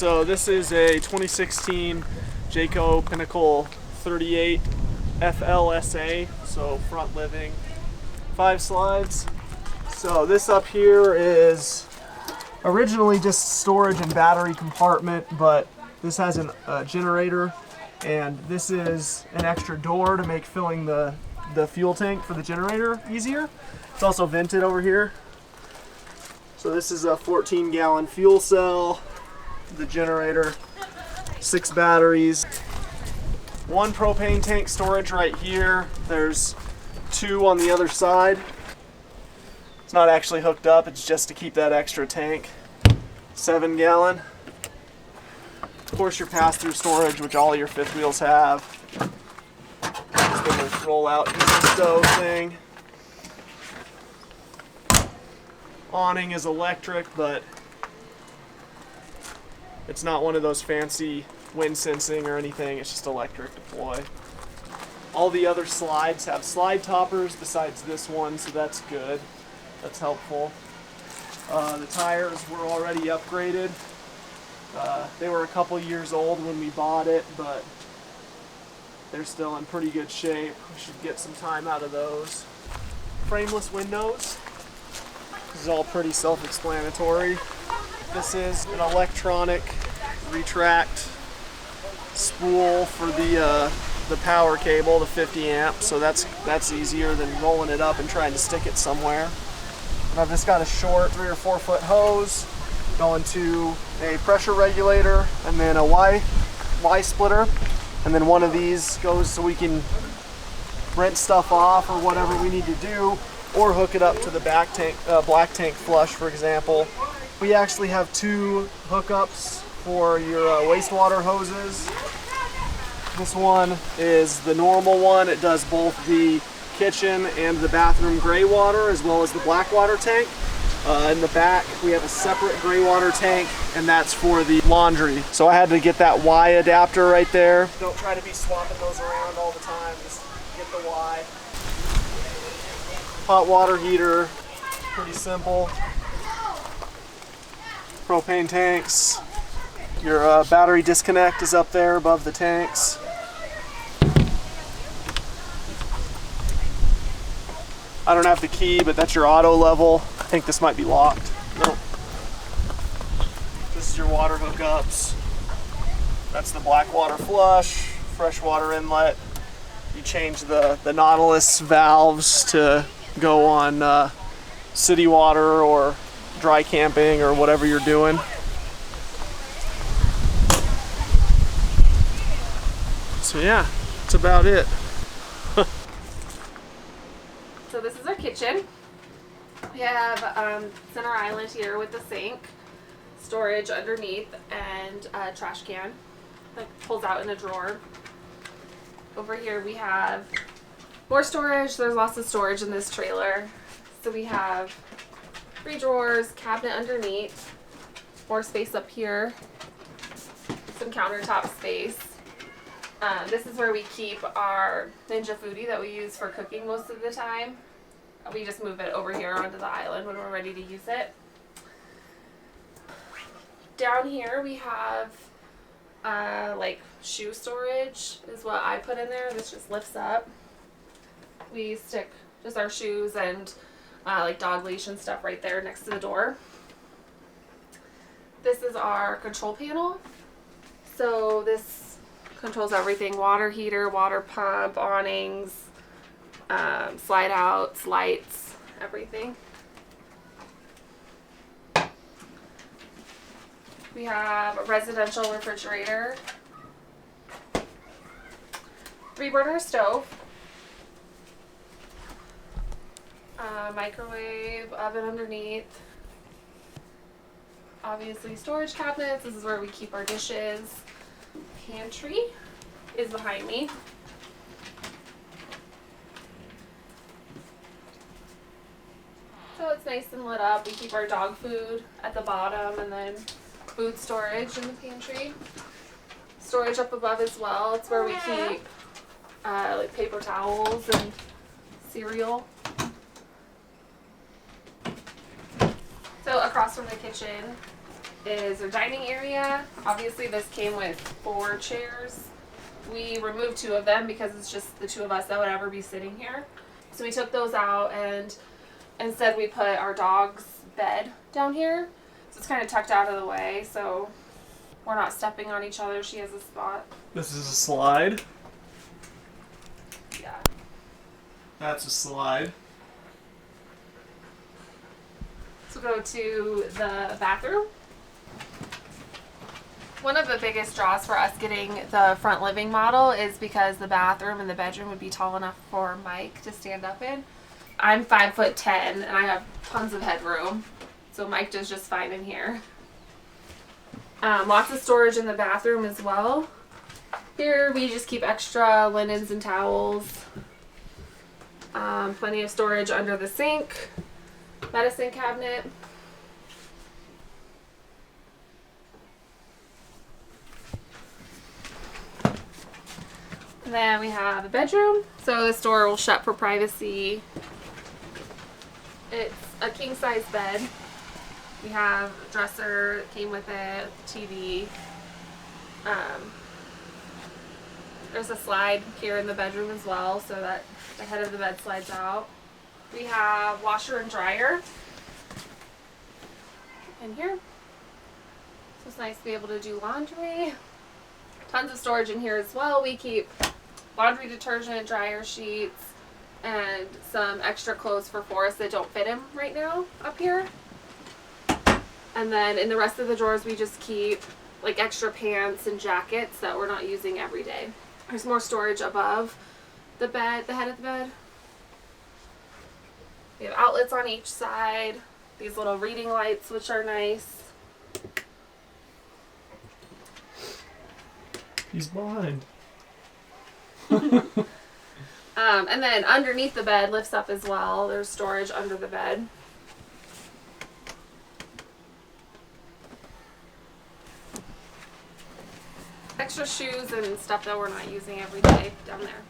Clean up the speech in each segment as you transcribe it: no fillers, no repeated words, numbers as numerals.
So this is a 2016 Jayco Pinnacle 38 FLSA, so front living, 5 slides. So this up here is originally just storage and battery compartment, but this has a generator, and this is an extra door to make filling the fuel tank for the generator easier. It's also vented over here. So this is a 14-gallon fuel cell, the generator, 6 batteries, 1 propane tank storage right here. There's 2 on the other side. It's not actually hooked up, it's just to keep that extra tank. 7-gallon. Of course, your pass-through storage, which all your fifth wheels have. Just a roll-out easy stow thing. Awning is electric, but it's not one of those fancy wind sensing or anything, it's just electric deploy. All the other slides have slide toppers besides this one, so that's good. That's helpful. The tires were already upgraded. They were a couple years old when we bought it, but they're still in pretty good shape. We should get some time out of those. Frameless windows. This is all pretty self-explanatory. This is an electronic retract spool for the power cable, the 50 amp, so that's easier than rolling it up and trying to stick it somewhere. And I've just got a short 3 or 4 foot hose going to a pressure regulator and then a Y splitter, and then one of these goes so we can rinse stuff off or whatever we need to do, or hook it up to the back tank, black tank flush, for example. We actually have 2 hookups for your wastewater hoses. This one is the normal one. It does both the kitchen and the bathroom gray water as well as the black water tank. In the back we have a separate gray water tank, and that's for the laundry. So I had to get that Y adapter right there. Don't try to be swapping those around all the time, just get the Y. Hot water heater, pretty simple. Propane tanks. Your battery disconnect is up there above the tanks. I don't have the key, but that's your auto level. I think this might be locked. Nope. This is your water hookups. That's the black water flush, fresh water inlet. You change the Nautilus valves to go on city water or dry camping or whatever you're doing. So yeah, that's about it. So this is our kitchen. We have center island here with the sink, storage underneath, and a trash can that pulls out in a drawer. Over here we have more storage. There's lots of storage in this trailer. So we have 3 drawers, cabinet underneath, more space up here, some countertop space. This is where we keep our Ninja Foodie that we use for cooking most of the time. We just move it over here onto the island when we're ready to use it. Down here we have like shoe storage is what I put in there. This just lifts up. We stick just our shoes and like dog leash and stuff right there next to the door. This is our control panel. So this controls everything: water heater, water pump, awnings, slide outs, lights, everything. We have a residential refrigerator, 3-burner stove, microwave, oven underneath, obviously storage cabinets. This is where we keep our dishes. Pantry is behind me. So it's nice and lit up. We keep our dog food at the bottom, and then food storage in the pantry. Storage up above as well. It's where we keep like paper towels and cereal. So across from the kitchen is our dining area. Obviously this came with 4 chairs. We removed 2 of them because it's just the 2 of us that would ever be sitting here. So we took those out, and instead we put our dog's bed down here. So it's kind of tucked out of the way, so we're not stepping on each other. She has a spot. This is a slide. Yeah. That's a slide. So go to the bathroom. One of the biggest draws for us getting the front living model is because the bathroom and the bedroom would be tall enough for Mike to stand up in. I'm 5'10" and I have tons of headroom, so Mike does just fine in here. Lots of storage in the bathroom as well. Here we just keep extra linens and towels. Plenty of storage under the sink, medicine cabinet. And then we have a bedroom. So this door will shut for privacy. It's a king size bed. We have a dresser that came with it, TV. There's a slide here in the bedroom as well, so that the head of the bed slides out. We have washer and dryer in here. So it's nice to be able to do laundry. Tons of storage in here as well. We keep laundry detergent, dryer sheets, and some extra clothes for Forrest that don't fit him right now up here. And then in the rest of the drawers we just keep like extra pants and jackets that we're not using every day. There's more storage above the bed, the head of the bed. We have outlets on each side. These little reading lights, which are nice. He's blind. And then underneath the bed lifts up as well. There's storage under the bed. Extra shoes and stuff that we're not using every day down there.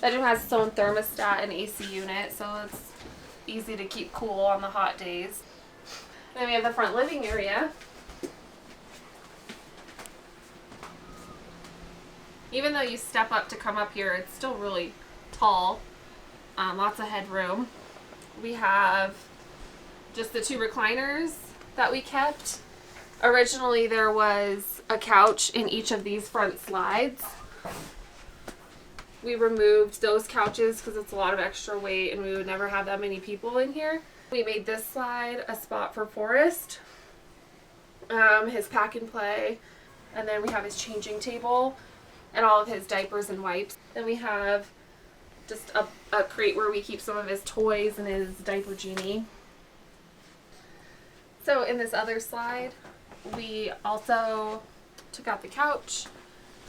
Bedroom has its own thermostat and AC unit, so it's easy to keep cool on the hot days. Then we have the front living area. Even though you step up to come up here, it's still really tall. Lots of headroom. We have just the 2 recliners that we kept. Originally there was a couch in each of these front slides. We removed those couches because it's a lot of extra weight and we would never have that many people in here. We made this slide a spot for Forrest, his pack and play, and then we have his changing table and all of his diapers and wipes. Then we have just a crate where we keep some of his toys and his diaper genie. So in this other slide, we also took out the couch.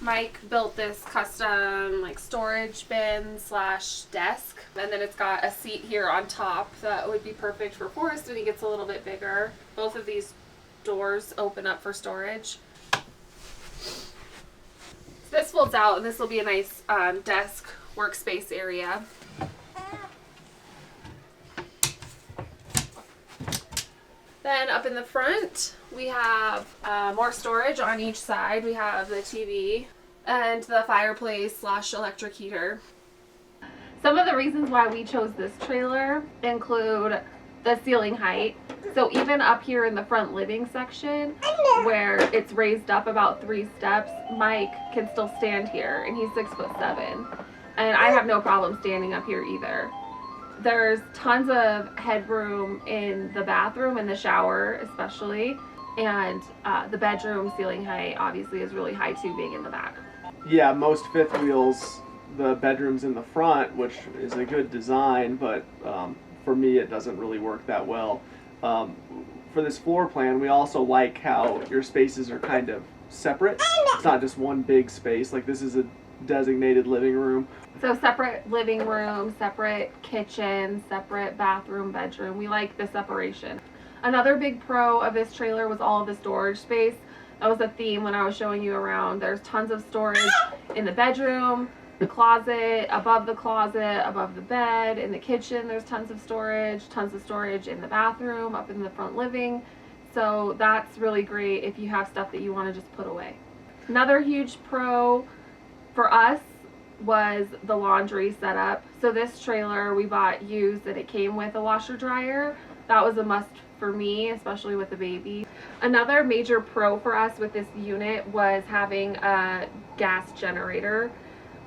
Mike built this custom like storage bin / desk, and then it's got a seat here on top that would be perfect for Forrest when he gets a little bit bigger. Both of these doors open up for storage. This folds out, and this will be a nice desk workspace area. Then up in the front, we have more storage on each side. We have the TV and the fireplace / electric heater. Some of the reasons why we chose this trailer include the ceiling height. So even up here in the front living section, where it's raised up about 3 steps, Mike can still stand here, and he's 6'7", and I have no problem standing up here either. There's tons of headroom in the bathroom and the shower especially, and the bedroom ceiling height obviously is really high too, being in the back. Yeah, most fifth wheels, the bedroom's in the front, which is a good design, but for me it doesn't really work that well. For this floor plan, we also like how your spaces are kind of separate. It's not just one big space, like this is a designated living room. So separate living room, separate kitchen, separate bathroom, bedroom. We like the separation. Another big pro of this trailer was all of the storage space. That was a theme when I was showing you around. There's tons of storage in the bedroom, the closet, above the bed, in the kitchen there's tons of storage in the bathroom, up in the front living. So that's really great if you have stuff that you want to just put away. Another huge pro for us was the laundry setup. So this trailer we bought used, and it came with a washer dryer. That was a must for me, especially with the baby. Another major pro for us with this unit was having a gas generator.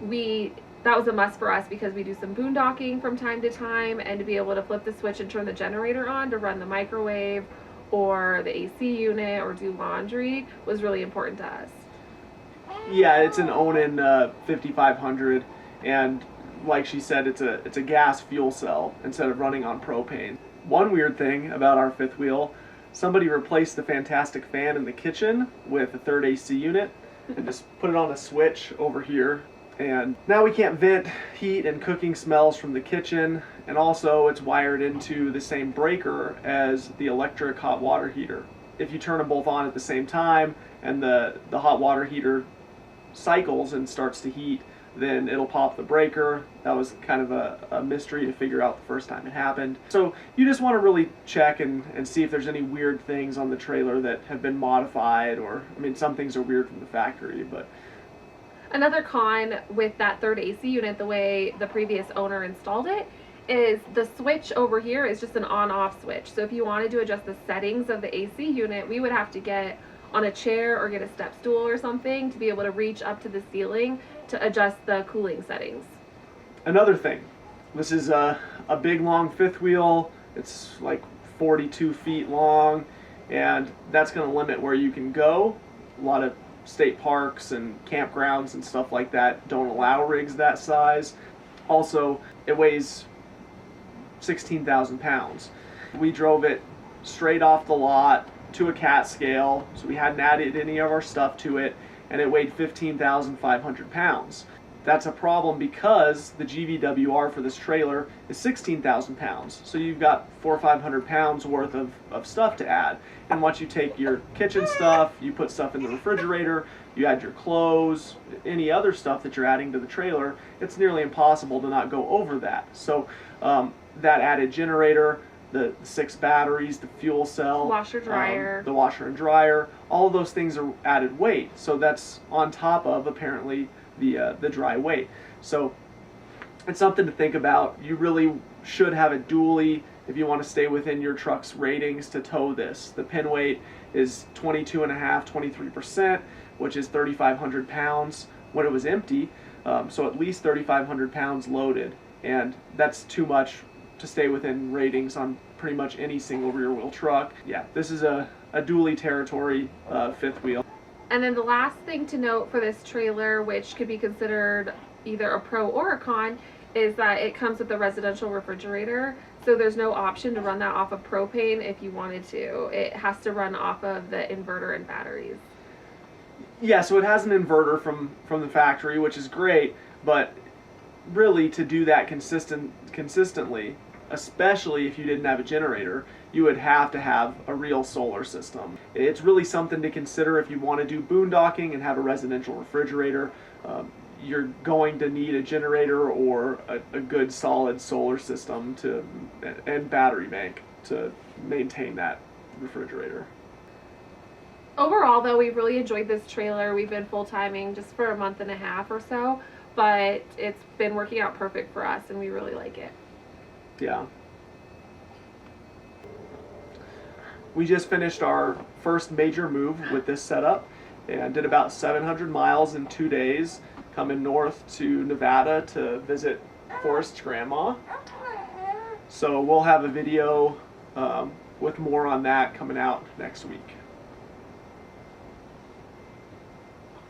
That was a must for us because we do some boondocking from time to time, and to be able to flip the switch and turn the generator on to run the microwave or the AC unit or do laundry was really important to us. Yeah, it's an Onan 5500, and like she said, it's a gas fuel cell instead of running on propane. One weird thing about our fifth wheel, somebody replaced the fantastic fan in the kitchen with a third AC unit and just put it on a switch over here. And now we can't vent heat and cooking smells from the kitchen, and also it's wired into the same breaker as the electric hot water heater. If you turn them both on at the same time and the hot water heater cycles and starts to heat, then it'll pop the breaker. That was kind of a mystery to figure out the first time it happened. So you just want to really check and see if there's any weird things on the trailer that have been modified, or, I mean, some things are weird from the factory, but... Another con with that third AC unit, the way the previous owner installed it, is the switch over here is just an on-off switch. So if you wanted to adjust the settings of the AC unit, we would have to get on a chair or get a step stool or something to be able to reach up to the ceiling to adjust the cooling settings. Another thing, this is a big long fifth wheel. It's like 42 feet long, and that's going to limit where you can go. A lot of state parks and campgrounds and stuff like that don't allow rigs that size. Also, it weighs 16,000 pounds. We drove it straight off the lot to a cat scale, so we hadn't added any of our stuff to it, and it weighed 15,500 pounds. That's a problem because the GVWR for this trailer is 16,000 pounds. So you've got 400 or 500 pounds worth of stuff to add. And once you take your kitchen stuff, you put stuff in the refrigerator, you add your clothes, any other stuff that you're adding to the trailer, it's nearly impossible to not go over that. So that added generator, the 6 batteries, the fuel cell, washer dryer, the washer and dryer, all of those things are added weight. So that's on top of apparently the dry weight. So it's something to think about. You really should have a dually if you want to stay within your truck's ratings to tow this. The pin weight is 23%, which is 3,500 pounds when it was empty. So at least 3,500 pounds loaded, and that's too much to stay within ratings on pretty much any single rear wheel truck. Yeah, this is a dually territory fifth wheel. And then the last thing to note for this trailer, which could be considered either a pro or a con, is that it comes with a residential refrigerator. So there's no option to run that off of propane if you wanted to. It has to run off of the inverter and batteries. Yeah, so it has an inverter from the factory, which is great, but really to do that consistently, especially if you didn't have a generator, you would have to have a real solar system. It's really something to consider if you want to do boondocking and have a residential refrigerator. You're going to need a generator or a good solid solar system and battery bank to maintain that refrigerator. Overall, though, we've really enjoyed this trailer. We've been full-timing just for a month and a half or so, but it's been working out perfect for us, and we really like it. Yeah. We just finished our first major move with this setup and did about 700 miles in 2 days, coming north to Nevada to visit Forrest's grandma. So we'll have a video with more on that coming out next week.